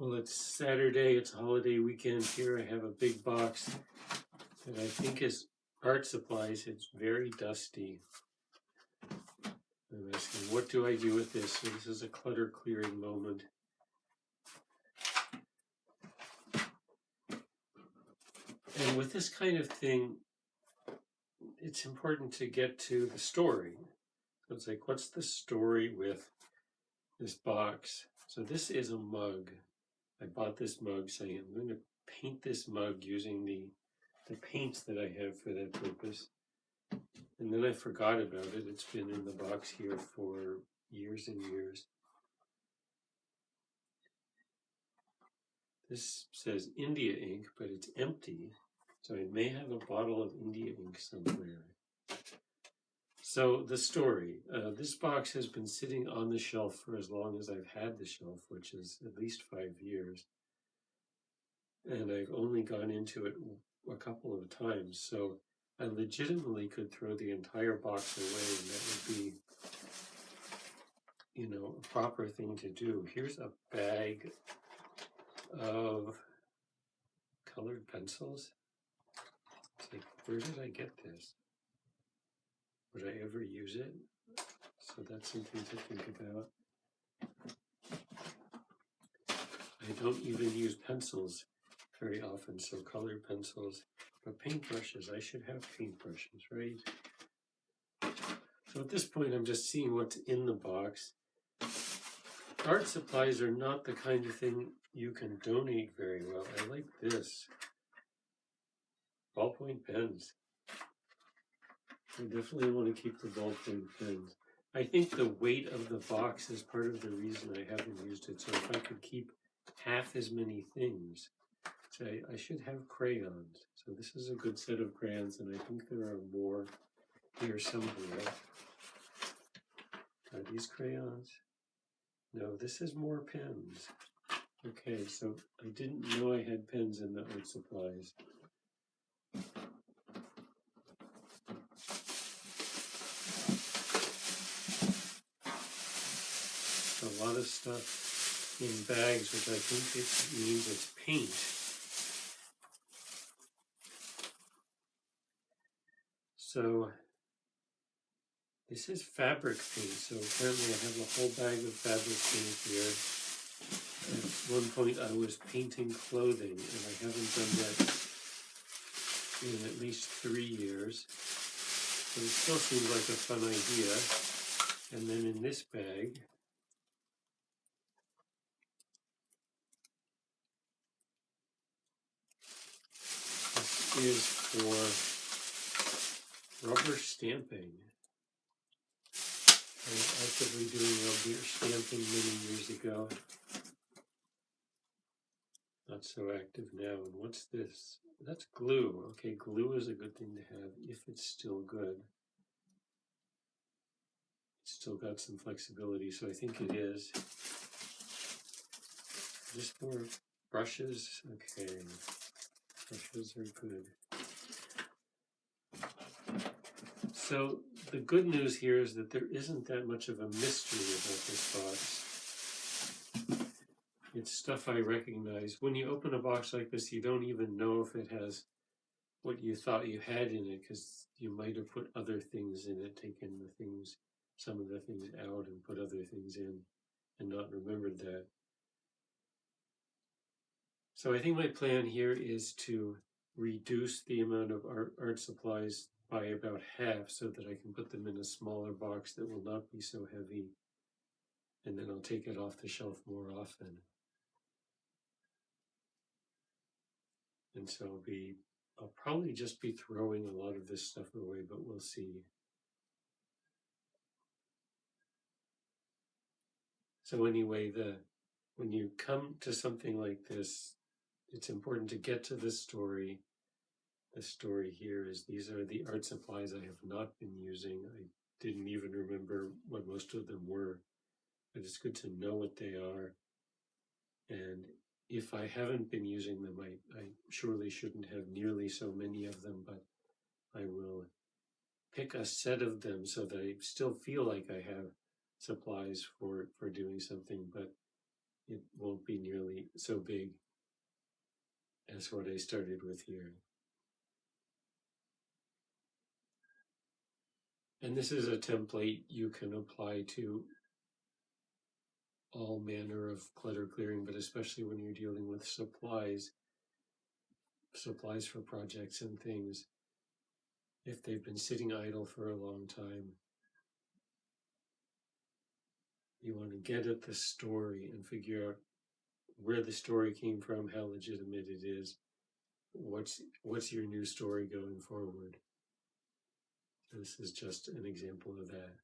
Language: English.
Well, it's Saturday, it's a holiday weekend here. I have a big box that I think is art supplies. It's very dusty. I'm asking, what do I do with this? So this is a clutter clearing moment. And with this kind of thing, it's important to get to the story. So it's like, what's the story with this box? So this is a mug. I bought this mug saying I'm going to paint this mug using the paints that I have for that purpose. And then I forgot about it. It's been in the box here for years and years. This says India ink, but it's empty. So I may have a bottle of India ink somewhere. So the story. This box has been sitting on the shelf for as long as I've had the shelf, which is at least 5 years. And I've only gone into it a couple of times. So I legitimately could throw the entire box away, and that would be, a proper thing to do. Here's a bag of colored pencils. It's like, where did I get this? Would I ever use it? So that's something to think about. I don't even use pencils very often, so colored pencils. But paintbrushes, I should have paintbrushes, right? So at this point, I'm just seeing what's in the box. Art supplies are not the kind of thing you can donate very well. I like this. Ballpoint pens. I definitely want to keep the ballpoint pens. I think the weight of the box is part of the reason I haven't used it. So if I could keep half as many things, say I should have crayons. So this is a good set of crayons, and I think there are more here somewhere. Are these crayons? No, this is more pens. Okay, so I didn't know I had pens in the art supplies. A lot of stuff in bags, which I think it means it's paint. So this is fabric paint. So apparently I have a whole bag of fabric paint here. At one point I was painting clothing, and I haven't done that in at least 3 years. But it still seems like a fun idea. And then in this bag, this is for rubber stamping. I was actively doing rubber stamping many years ago. Not so active now. And what's this? That's glue. Okay, glue is a good thing to have if it's still good. It's still got some flexibility, so I think it is. Just more brushes. Okay, brushes are good. So the good news here is that there isn't that much of a mystery about this box. It's stuff I recognize. When you open a box like this, you don't even know if it has what you thought you had in it, because you might have put other things in it, taken some of the things out and put other things in, and not remembered that. So I think my plan here is to reduce the amount of art supplies by about half, so that I can put them in a smaller box that will not be so heavy, and then I'll take it off the shelf more often. And so I'll probably just be throwing a lot of this stuff away, but we'll see. So anyway, when you come to something like this, it's important to get to the story. The story here is these are the art supplies I have not been using. I didn't even remember what most of them were, but it's good to know what they are. And if I haven't been using them, I surely shouldn't have nearly so many of them, but I will pick a set of them so that I still feel like I have supplies for doing something, but it won't be nearly so big as what I started with here. And this is a template you can apply to all manner of clutter clearing, but especially when you're dealing with supplies for projects and things. If they've been sitting idle for a long time, you want to get at the story and figure out where the story came from, how legitimate it is, what's your new story going forward. This is just an example of that.